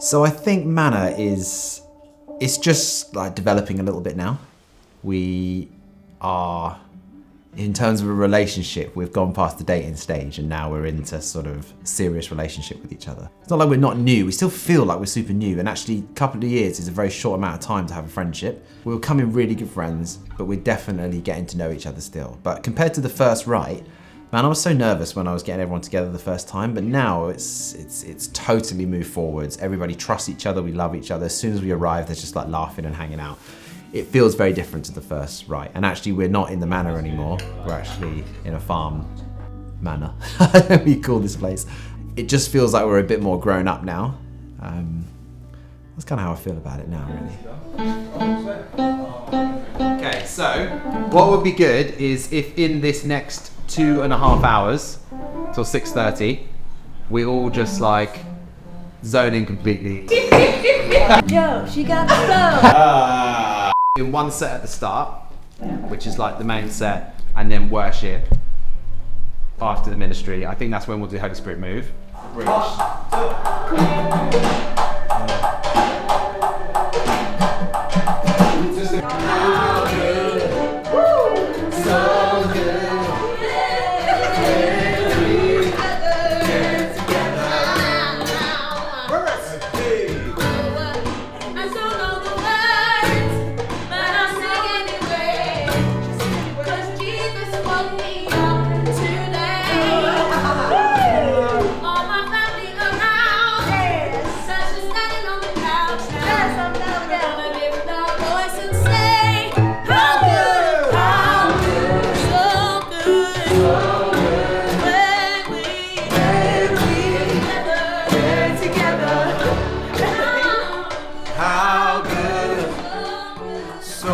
So I think Manor it's just like developing a little bit now. We are, in terms of a relationship, we've gone past the dating stage and now we're into sort of serious relationship with each other. It's not like we're not new, we still feel like we're super new, and actually a couple of years is a very short amount of time to have a friendship. We're becoming really good friends, but we're definitely getting to know each other still. But compared to the first rite, man, I was so nervous when I was getting everyone together the first time, but now it's totally moved forwards. Everybody trusts each other, we love each other. As soon as we arrive, there's just like laughing and hanging out. It feels very different to the first rite. And actually, we're not in the manor anymore. We're actually in a farm manor, we call this place. It just feels like we're a bit more grown up now. That's kind of how I feel about it now, really. Okay, so what would be good is if in this next 2.5 hours till 6:30, we all just like zone in completely. Yo, she got the flow. In one set at the start, which is like the main set, and then worship after the ministry. I think that's when we'll do Holy Spirit move.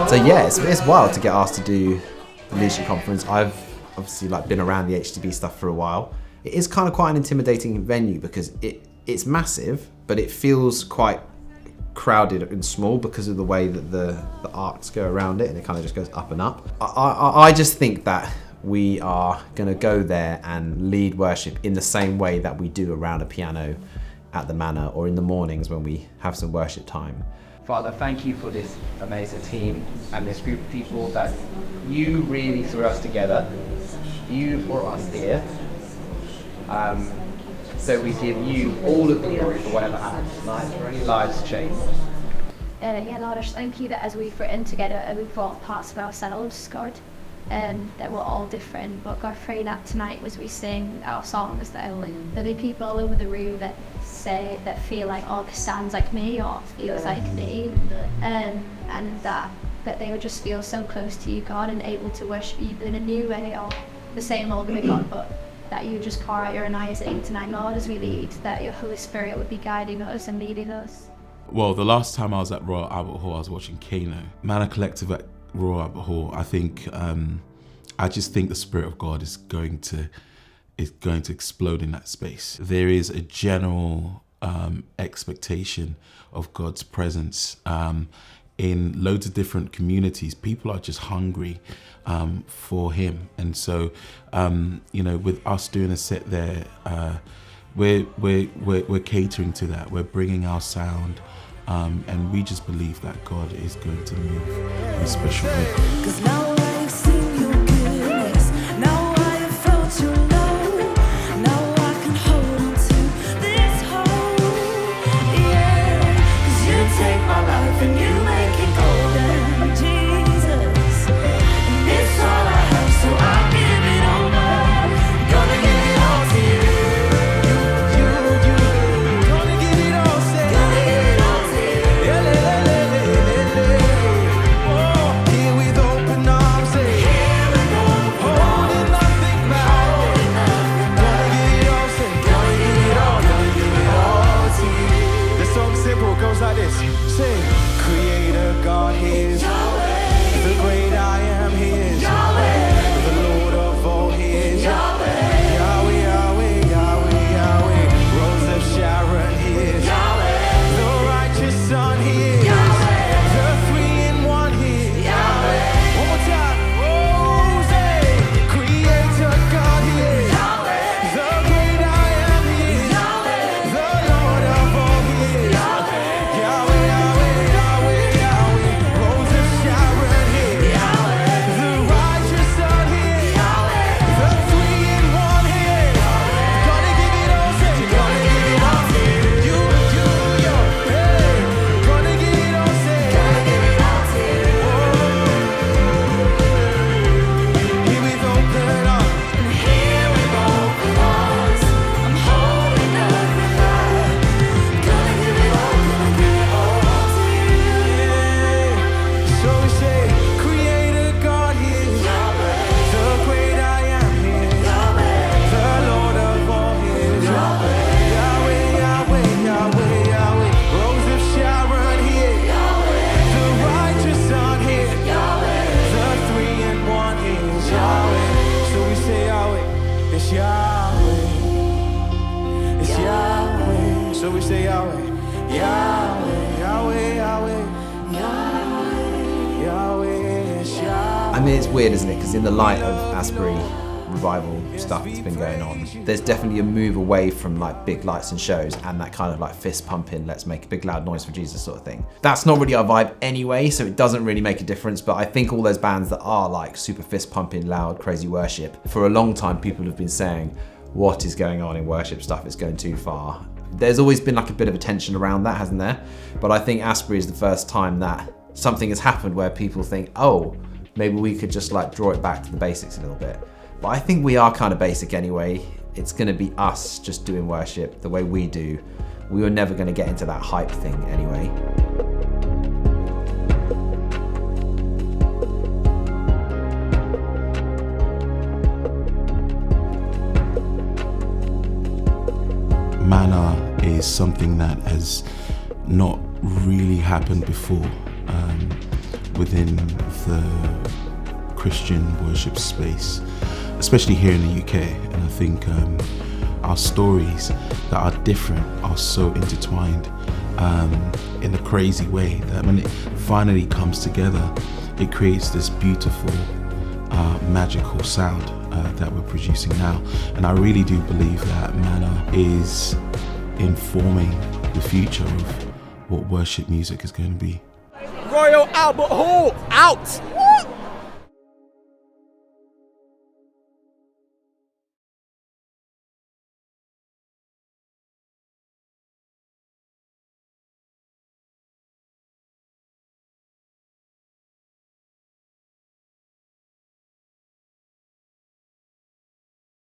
So yeah, it's wild to get asked to do the leadership conference. I've obviously like been around the HTB stuff for a while. It is kind of quite an intimidating venue because it's massive, but it feels quite crowded and small because of the way that the arcs go around it, and it kind of just goes up and up. I just think that we are going to go there and lead worship in the same way that we do around a piano at the manor or in the mornings when we have some worship time. Father, thank you for this amazing team and this group of people that you really threw us together. You brought us here. So we give you all of the glory for whatever happens tonight, for any lives changed. Yeah, Lord, I just thank you that as we've written together and we've brought parts of ourselves, God, that we're all different. But God, pray that tonight as we sing our songs, there'll be people all over the room that feel like, oh, this sounds like me or feels like me, and that they would just feel so close to you, God, and able to worship you in a new way or the same old way, God, but that you just pour out your anointing tonight, Lord, as we lead, that your Holy Spirit would be guiding us and leading us. Well, the last time I was at Royal Albert Hall, I was watching Kano. Manor Collective at Royal Albert Hall, I just think the Spirit of God is going to explode in that space. There is a general expectation of God's presence in loads of different communities. People are just hungry for Him, and so with us doing a set there, we're catering to that. We're bringing our sound, and we just believe that God is going to move in a special way. Yahweh, Yahweh, Yahweh, Yahweh, Yahweh. mean, it's weird, isn't it? Because in the light of Asbury revival stuff that's been going on, there's definitely a move away from like big lights and shows and that kind of like fist pumping, let's make a big loud noise for Jesus sort of thing. That's not really our vibe anyway, so it doesn't really make a difference. But I think all those bands that are like super fist pumping, loud, crazy worship, for a long time people have been saying, what is going on in worship stuff? It's going too far. There's always been like a bit of a tension around that, hasn't there? But I think Asbury is the first time that something has happened where people think, oh, maybe we could just like draw it back to the basics a little bit. But I think we are kind of basic anyway. It's going to be us just doing worship the way we do. We were never going to get into that hype thing anyway. Manor is something that has not really happened before within the Christian worship space, especially here in the UK. And I think our stories that are different are so intertwined in a crazy way that when it finally comes together, it creates this beautiful, magical sound that we're producing now. And I really do believe that Manor is informing the future of what worship music is going to be. Royal Albert Hall, out!